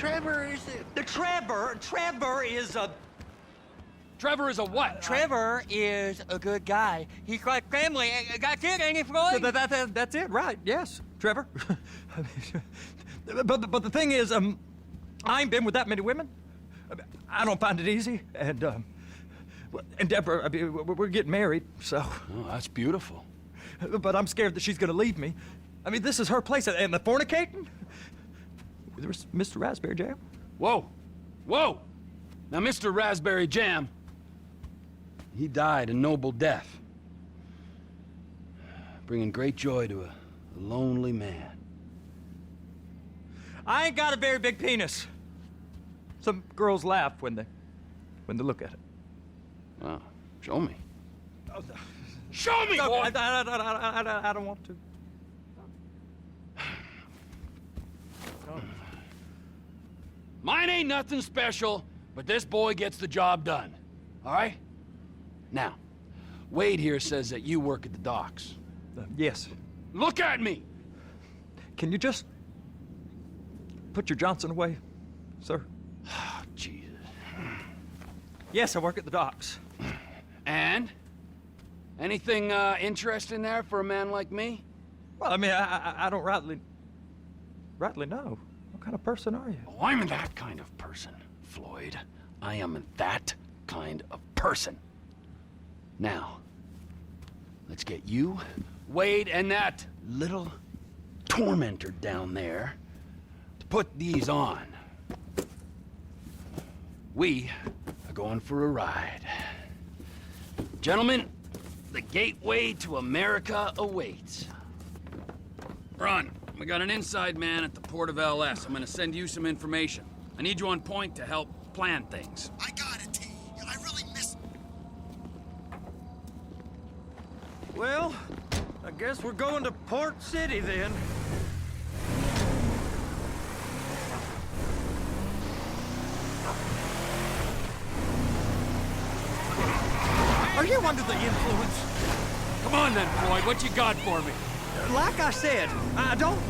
Trevor is Trevor is a... Trevor is a what? Trevor is a good guy. He's like family. That's it, ain't it, Floyd? That's it, right? Yes, Trevor. but the thing is, I ain't been with that many women. I don't find it easy, and Deborah, I mean, we're getting married, so. Oh, that's beautiful. But I'm scared that she's gonna leave me. I mean, this is her place, and the fornicating? There's Mr. Raspberry Jam. Whoa, whoa! Now, Mr. Raspberry Jam, he died a noble death, bringing great joy to a lonely man. I ain't got a very big penis. Some girls laugh when they look at it. Wow, show me. Oh, Show me, no, boy! I don't want to. Mine ain't nothing special, but this boy gets the job done. All right? Now, Wade here says that you work at the docks. Yes. Look at me! Can you just put your Johnson away, sir? Oh, Jesus. Yes, I work at the docks. And? Anything interesting there for a man like me? Well, I mean, I don't rightly know. What kind of person are you? Oh, I'm that kind of person, Floyd. I am that kind of person. Now, let's get you, Wade, and that little tormentor down there to put these on. We are going for a ride. Gentlemen, the gateway to America awaits. Ron, we got an inside man at the port of LS. I'm gonna send you some information. I need you on point to help plan things. I got it, T. I really miss... Well, I guess we're going to Port City then. Are you under the influence? Come on then, Floyd, what you got for me? Like I said, I don't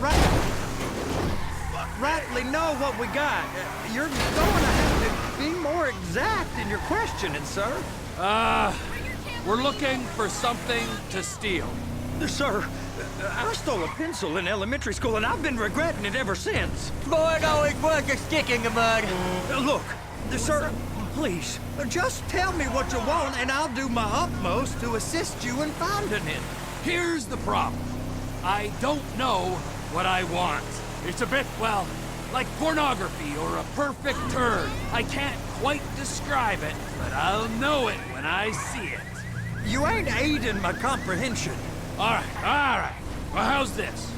rightly know what we got. You're going to have to be more exact in your questioning, sir. We're looking for something to steal. Sir, I stole a pencil in elementary school, and I've been regretting it ever since. Floyd always was a stick in the mud. Look, sir, please, just tell me what you want, and I'll do my utmost to assist you in finding it. Here's the problem. I don't know what I want. It's a bit, well, like pornography or a perfect turd. I can't quite describe it, but I'll know it when I see it. You ain't aiding my comprehension. All right. Well, how's this?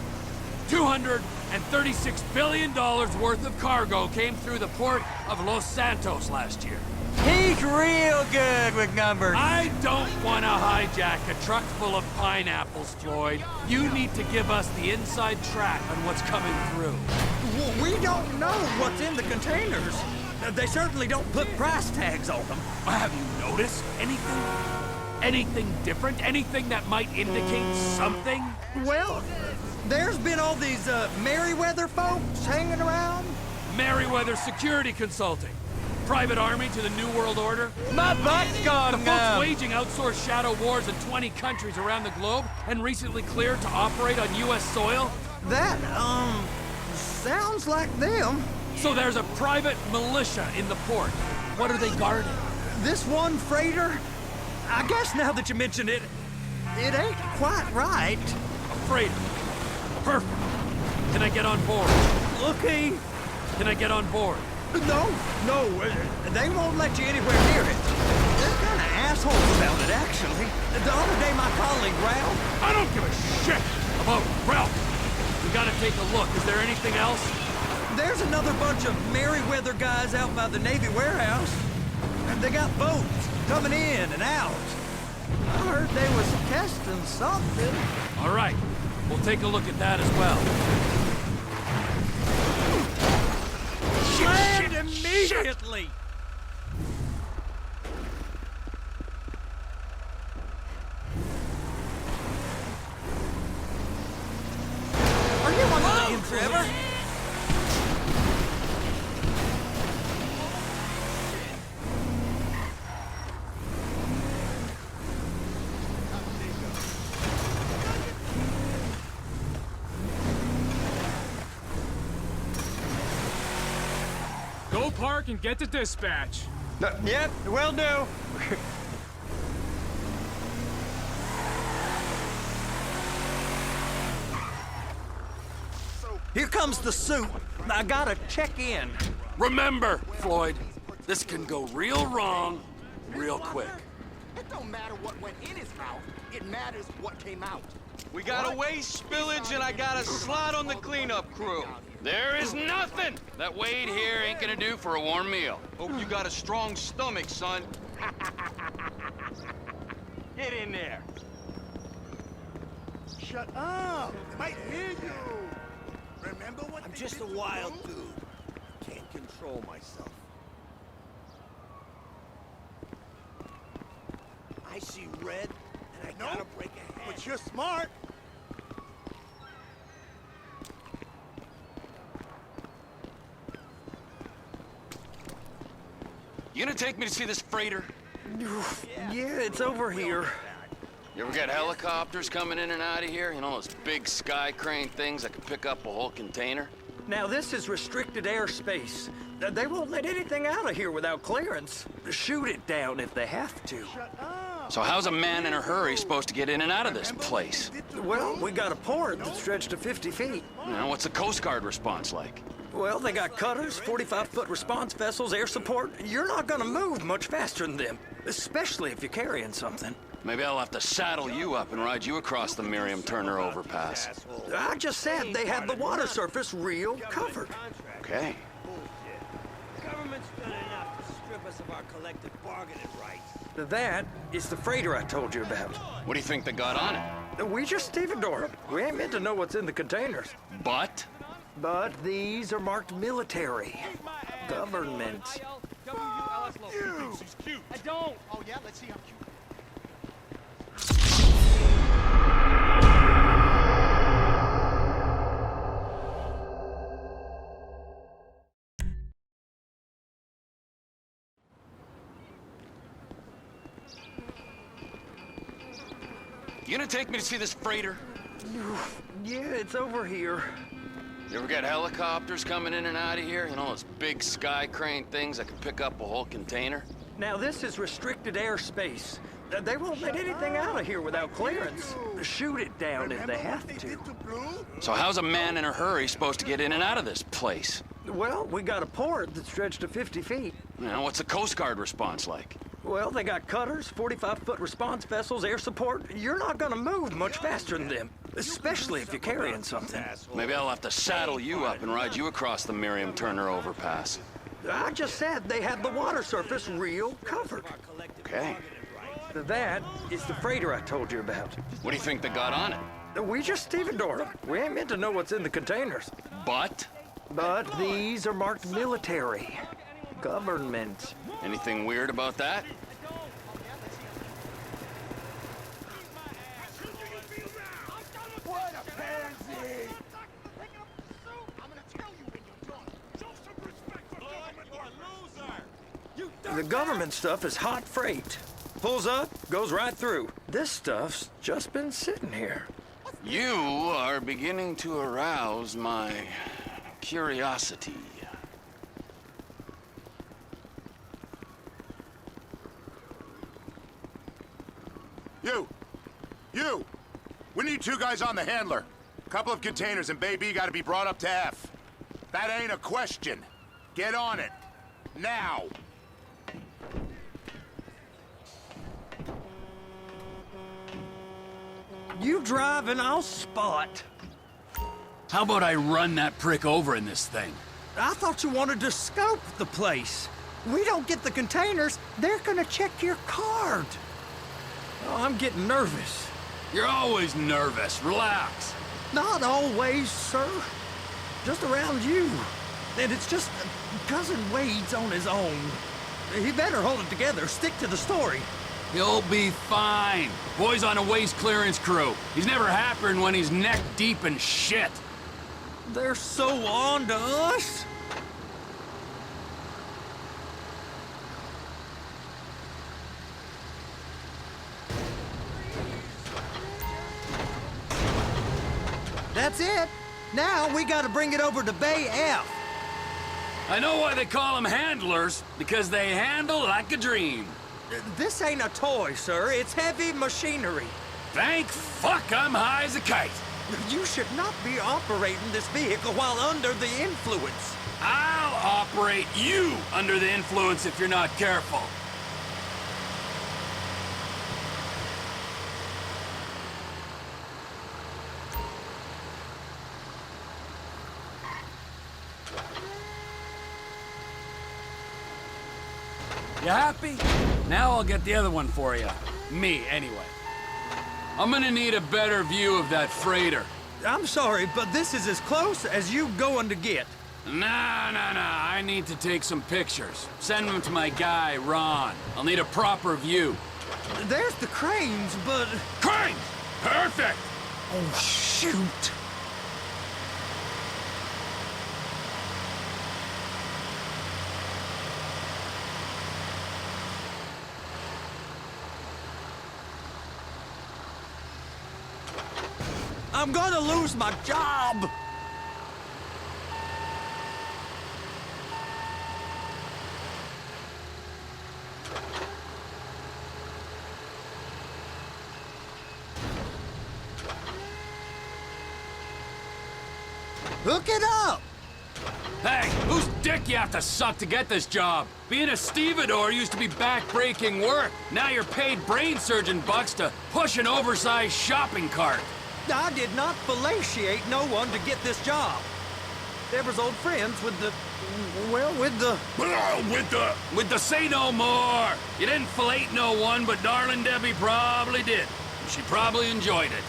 $236 billion worth of cargo came through the port of Los Santos last year. He's real good with numbers. I don't want to hijack a truck full of pineapples, Floyd. You need to give us the inside track on what's coming through. We don't know what's in the containers. They certainly don't put price tags on them. Have you noticed anything? Anything different? Anything that might indicate something? Well, there's been all these Merryweather folks hanging around. Merryweather Security Consulting. Private army to the New World Order. My butt's gone The numb. folks waging outsourced shadow wars in 20 countries around the globe and recently cleared to operate on U.S. soil. That, sounds like them. So there's a private militia in the port. What are they guarding? This one freighter, I guess now that you mention it, it ain't quite right. A freighter. Perfect. Can I get on board? Looky. Can I get on board? No, they won't let you anywhere near it. They're kind of assholes about it, actually. The other day, my colleague, Ralph... I don't give a shit about Ralph. We gotta take a look. Is there anything else? There's another bunch of Merryweather guys out by the Navy warehouse. And they got boats coming in and out. I heard they was testing something. All right. We'll take a look at that as well. Land immediately! Are you on the influence? Trevor? Go park and get to dispatch. Yep, will do. Here comes the suit. I gotta check in. Remember, Floyd, this can go real wrong real quick. It don't matter what went in his mouth. It matters what came out. We got a waste spillage and I got a slot on the cleanup crew. There is nothing that Wade here ain't gonna do for a warm meal. Hope you got a strong stomach, son. Get in there. Shut up! They might hear you. Remember what I'm they just did a to wild Blue? dude. Can't control myself. I see red, and I gotta Nope. break ahead. But you're smart. You gonna take me to see this freighter? Yeah, it's over here. You ever get helicopters coming in and out of here? You know, those big sky crane things that could pick up a whole container? Now, this is restricted airspace. They won't let anything out of here without clearance. Shoot it down if they have to. So how's a man in a hurry supposed to get in and out of this place? Well, we got a port that stretched to 50 feet. You know, what's the Coast Guard response like? Well, they got cutters, 45-foot response vessels, air support. You're not gonna move much faster than them, especially if you're carrying something. Maybe I'll have to saddle you up and ride you across the Miriam Turner overpass. I just said they had the water surface real covered. Okay. Government's done enough to strip us of our collective bargaining rights. That is the freighter I told you about. What do you think they got on it? We just stevedore them. We ain't meant to know what's in the containers. But? But these are marked military. Government. I don't. Oh yeah, let's see how cute. You gonna take me to see this freighter? Yeah, it's over here. You ever get helicopters coming in and out of here? You know, those big sky crane things that could pick up a whole container? Now, this is restricted airspace. They won't let anything out of here without clearance. Shoot it down if they have to. So how's a man in a hurry supposed to get in and out of this place? Well, we got a port that stretched to 50 feet. You know, what's the Coast Guard response like? Well, they got cutters, 45-foot response vessels, air support. You're not gonna move much faster than them, especially if you're carrying something. Maybe I'll have to saddle you up and ride you across the Miriam Turner overpass. I just said they had the water surface real covered. Okay. That is the freighter I told you about. What do you think they got on it? We just stevedore them. We ain't meant to know what's in the containers. But? But these are marked military. Government. Anything weird about that? What a pansy! I'm gonna tell you when you're done. Show some respect for government or loser! The government stuff is hot freight. Pulls up, goes right through. This stuff's just been sitting here. You are beginning to arouse my curiosity. You! We need 2 guys on the handler. Couple of containers and Baby gotta be brought up to F. That ain't a question. Get on it. Now! You drive and I'll spot. How about I run that prick over in this thing? I thought you wanted to scope the place. We don't get the containers, they're gonna check your card. Oh, I'm getting nervous. You're always nervous. Relax. Not always, sir. Just around you. And it's just Cousin Wade's on his own. He better hold it together, stick to the story. He'll be fine. Boy's on a waste clearance crew. He's never happier when he's neck deep in shit. They're so on to us. That's it. Now we gotta bring it over to Bay F. I know why they call them handlers, because they handle like a dream. This ain't a toy, sir. It's heavy machinery. Thank fuck I'm high as a kite. You should not be operating this vehicle while under the influence. I'll operate you under the influence if you're not careful. You happy? Now I'll get the other one for you. Me, anyway. I'm gonna need a better view of that freighter. I'm sorry, but this is as close as you going to get. Nah. I need to take some pictures. Send them to my guy, Ron. I'll need a proper view. There's the cranes, but... Cranes! Perfect! Oh, shoot! I'm gonna lose my job! Hook it up! Hey, whose dick you have to suck to get this job? Being a stevedore used to be back-breaking work. Now you're paid brain surgeon bucks to push an oversized shopping cart. I did not fellatiate no one to get this job. Deborah's old friends with the... well, with the... With the say no more. You didn't fillet no one, but darling Debbie probably did. She probably enjoyed it.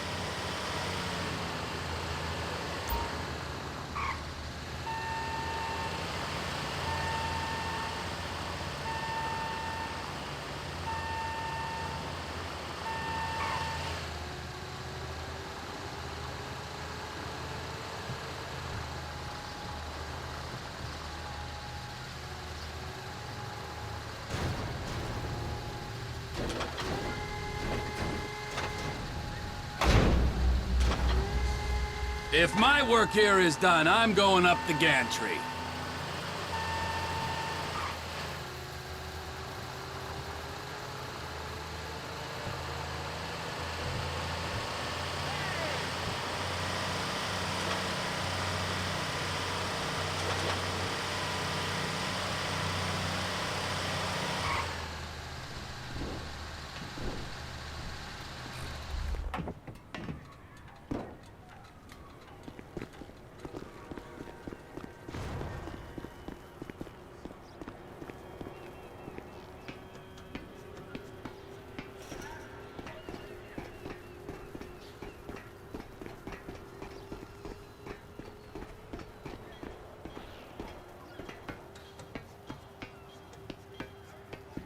If my work here is done, I'm going up the gantry.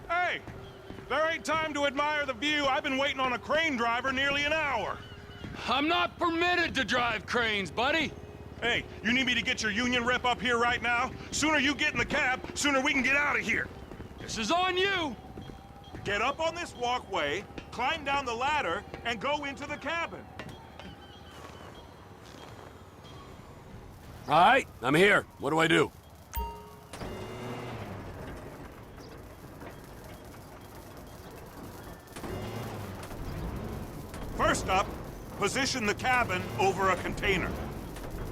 Hey! There ain't time to admire the view. I've been waiting on a crane driver nearly an hour. I'm not permitted to drive cranes, buddy. Hey, you need me to get your union rep up here right now? Sooner you get in the cab, sooner we can get out of here. This is on you. Get up on this walkway, climb down the ladder, and go into the cabin. All right, I'm here. What do I do? First up, position the cabin over a container.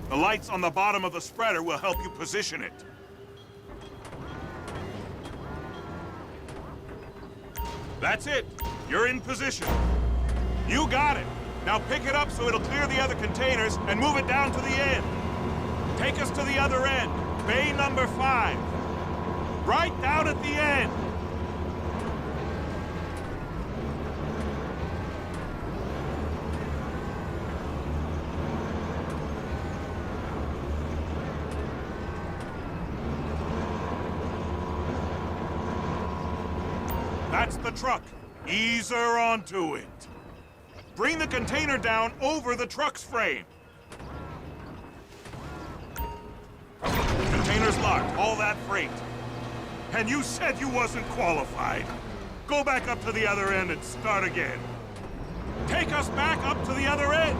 The lights on the bottom of the spreader will help you position it. That's it. You're in position. You got it. Now pick it up so it'll clear the other containers and move it down to the end. Take us to the other end, bay number 5. Right down at the end. That's the truck. Ease her onto it. Bring the container down over the truck's frame. Container's locked, all that freight. And you said you wasn't qualified. Go back up to the other end and start again. Take us back up to the other end.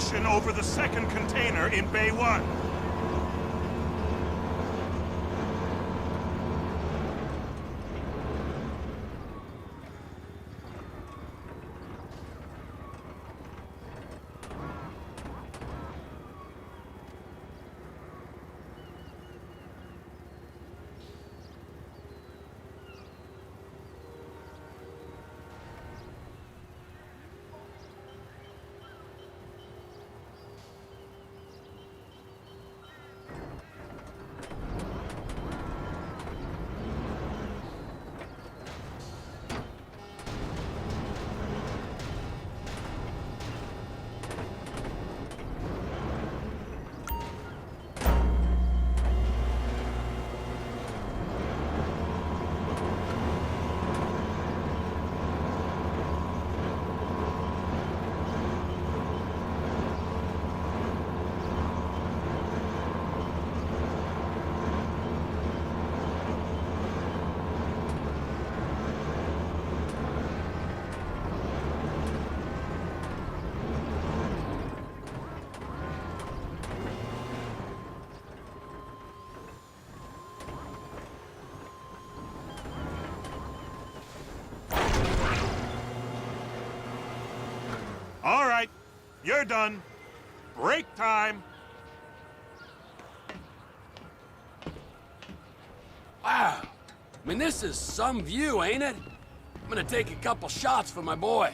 position over the second container in Bay 1. All right, you're done. Break time. Wow. I mean, this is some view, ain't it? I'm gonna take a couple shots for my boy.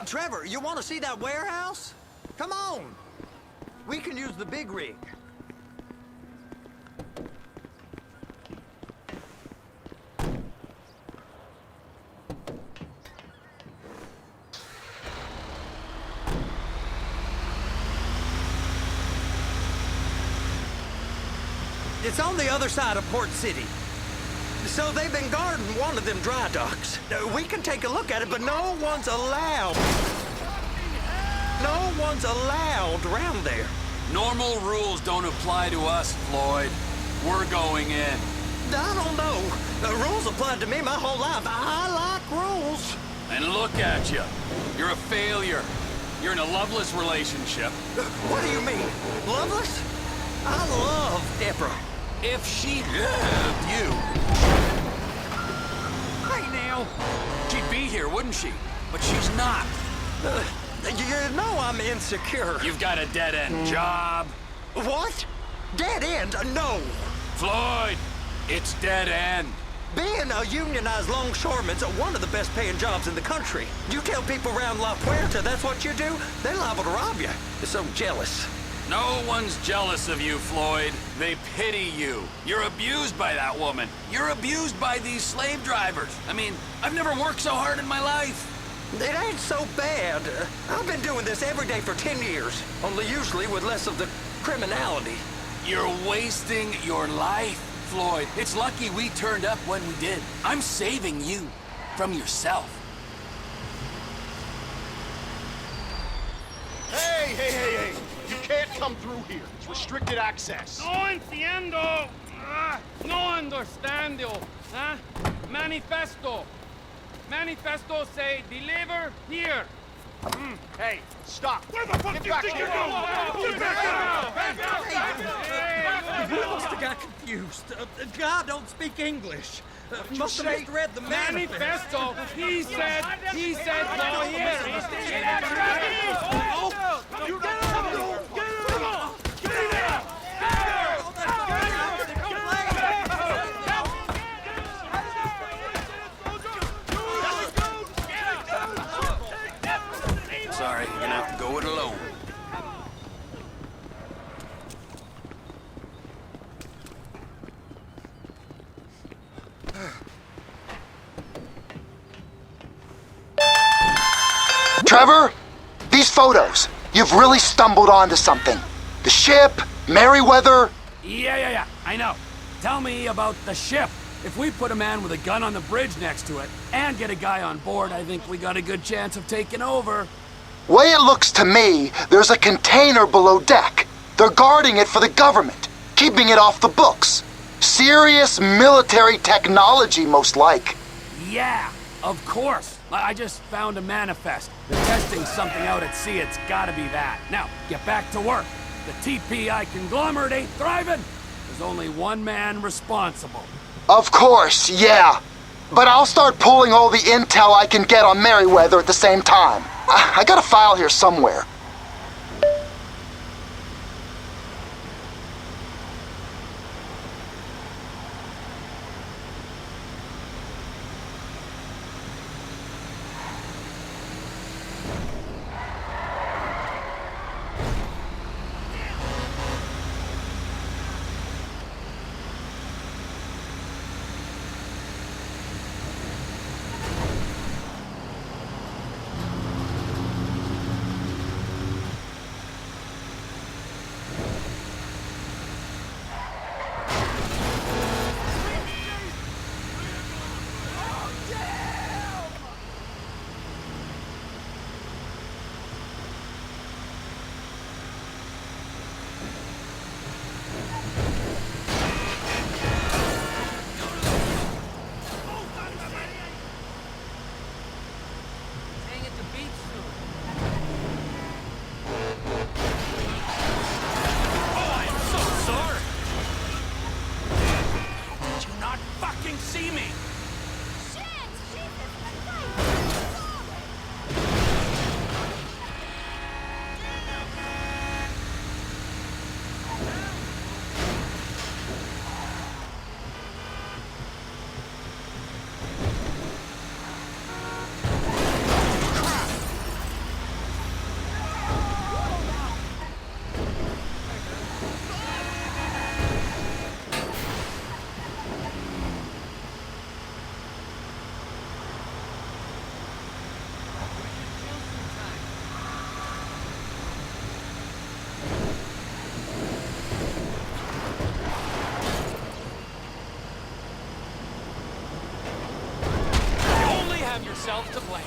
Trevor, you want to see that warehouse? Come on. We can use the big rig. It's on the other side of Port City. So they've been guarding one of them dry docks. We can take a look at it, but no one's allowed. No one's allowed around there. Normal rules don't apply to us, Floyd. We're going in. I don't know. The rules applied to me my whole life. I like rules. And look at you. You're a failure. You're in a loveless relationship. What do you mean? Loveless? I love Deborah. If she loved you... Hey, now. she'd be here, wouldn't she? But she's not. You know I'm insecure. You've got a dead-end job. What? Dead end? No. Floyd, it's dead end. Being a unionized longshoreman's one of the best paying jobs in the country. You tell people around La Puerta that's what you do, they're liable to rob you. They're so jealous. No one's jealous of you, Floyd. They pity you. You're abused by that woman. You're abused by these slave drivers. I mean, I've never worked so hard in my life. It ain't so bad. I've been doing this every day for 10 years, only usually with less of the criminality. You're wasting your life, Floyd. It's lucky we turned up when we did. I'm saving you from yourself. Hey! You can't come through here. It's restricted access. No entiendo. No understando. Manifesto. Manifesto say deliver here. Hey, stop. Where the fuck Get do you back think here. you're going? Get back We must have got confused. The guy don't speak English. Must have misread the manifesto. Manifesto. He said, Guerrieri. Sorry, you're gonna have to go it alone. Trevor, these photos, you've really stumbled onto something. The ship, Merryweather. Yeah, I know. Tell me about the ship. If we put a man with a gun on the bridge next to it and get a guy on board, I think we got a good chance of taking over. Way it looks to me, there's a container below deck. They're guarding it for the government, keeping it off the books. Serious military technology, most like. Yeah, of course. I just found a manifest. They're testing something out at sea. It's gotta be that. Now, get back to work. The TPI conglomerate ain't thriving. There's only one man responsible. Of course, yeah. But I'll start pulling all the intel I can get on Merryweather at the same time. I got a file here somewhere. Yourself to blame.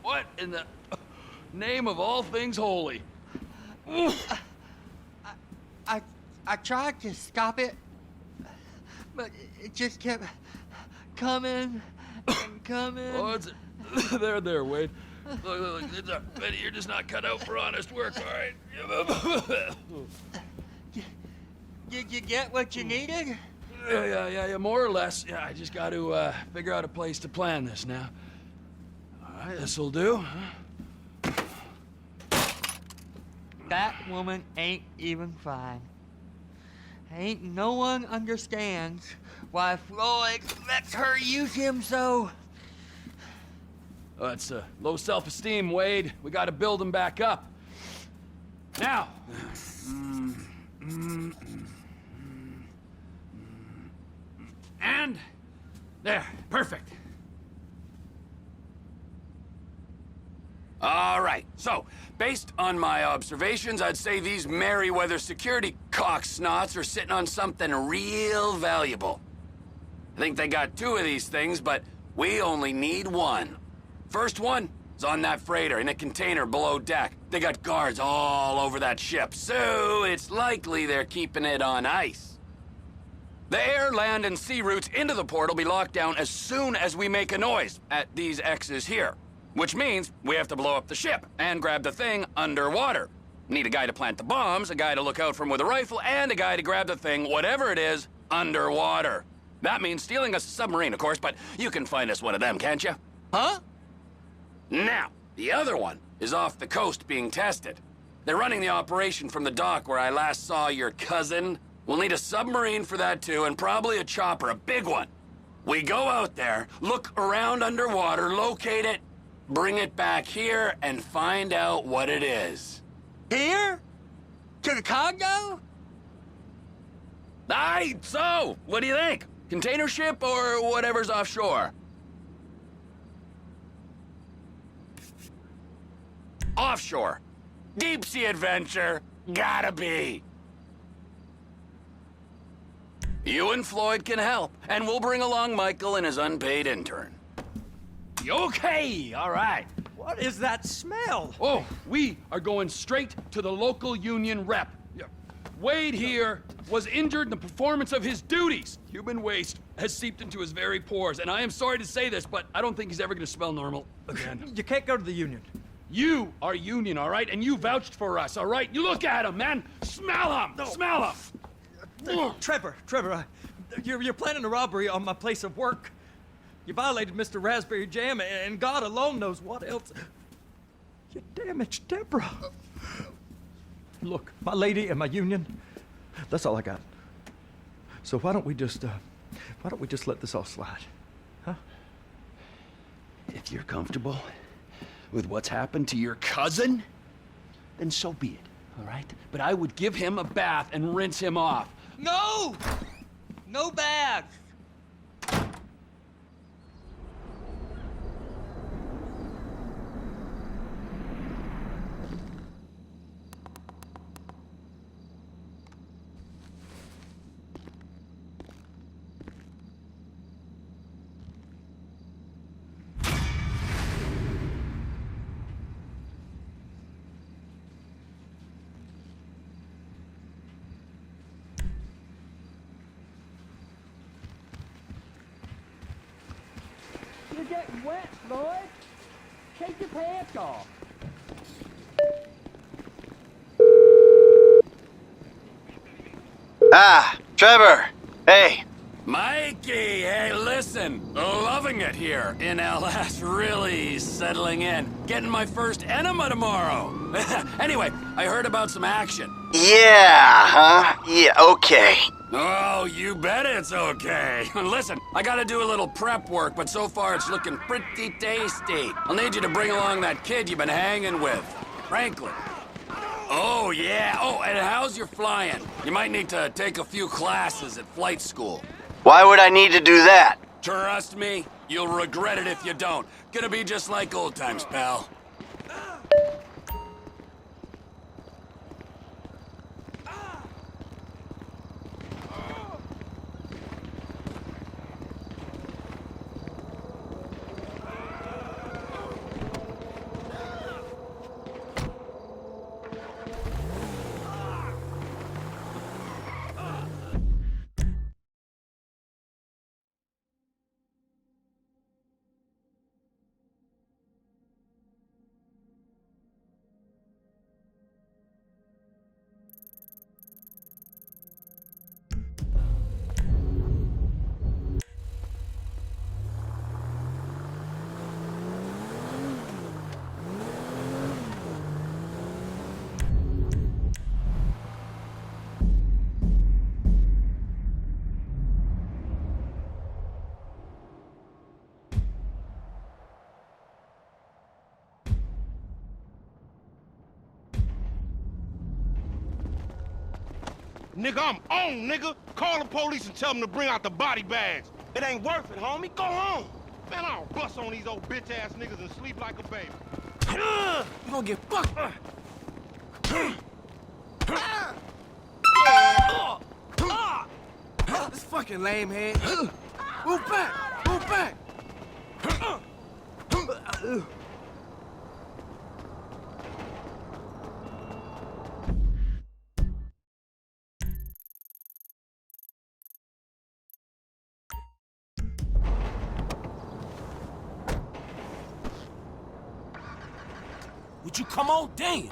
What in the name of all things holy? I tried to stop it, but it just kept coming and coming. Oh, there, Wade. Look, Benny, you're just not cut out for honest work, all right? Did you get what you needed? Yeah, more or less. Yeah, I just got to figure out a place to plan this now. All right, this'll do. That woman ain't even fine. Ain't no one understands why Floyd lets her use him so. Oh, that's low self-esteem, Wade. We got to build him back up. Now. And there, perfect. All right, so, based on my observations, I'd say these Merryweather security cocksnots are sitting on something real valuable. I think they got 2 of these things, but we only need 1. First one is on that freighter in a container below deck. They got guards all over that ship, so it's likely they're keeping it on ice. The air, land, and sea routes into the port will be locked down as soon as we make a noise at these X's here. Which means we have to blow up the ship and grab the thing underwater. Need a guy to plant the bombs, a guy to look out for him with a rifle, and a guy to grab the thing, whatever it is, underwater. That means stealing us a submarine, of course, but you can find us one of them, can't you? Huh? Now, the other one is off the coast being tested. They're running the operation from the dock where I last saw your cousin. We'll need a submarine for that too, and probably a chopper, a big one. We go out there, look around underwater, locate it, bring it back here, and find out what it is. Here? To the Congo? Aye, so, what do you think? Container ship or whatever's offshore? Offshore. Deep sea adventure. Gotta be. You and Floyd can help, and we'll bring along Michael and his unpaid intern. Okay, all right. What is that smell? Oh, we are going straight to the local union rep. Wade here was injured in the performance of his duties. Human waste has seeped into his very pores, and I am sorry to say this, but I don't think he's ever gonna smell normal again. You can't go to the union. You are union, all right? And you vouched for us, all right? You look at him, man. Smell him. No. Smell him. Trevor, you're planning a robbery on my place of work. You violated Mr. Raspberry Jam, and God alone knows what else. You damaged Deborah. Look, my lady and my union, that's all I got. So why don't we just let this all slide, huh? If you're comfortable with what's happened to your cousin, then so be it, all right? But I would give him a bath and rinse him off. No! No bags! You're getting wet, Floyd. Take your pants off. Ah, Trevor. Hey. Mikey, hey, listen. Loving it here in LS. Really settling in. Getting my first enema tomorrow. Anyway, I heard about some action. Yeah, huh? Yeah, okay. Oh, you bet it's okay. Listen, I gotta do a little prep work, but so far it's looking pretty tasty. I'll need you to bring along that kid you've been hanging with, Franklin. Oh, yeah. Oh, and how's your flying? You might need to take a few classes at flight school. Why would I need to do that? Trust me, you'll regret it if you don't. Gonna be just like old times, pal. Nigga, I'm on, nigga. Call the police and tell them to bring out the body bags. It ain't worth it, homie. Go home. Man, I'll bust on these old bitch-ass niggas and sleep like a baby. You gonna get fucked. This fucking lame head. Move back! Move back! Would you come on? Damn!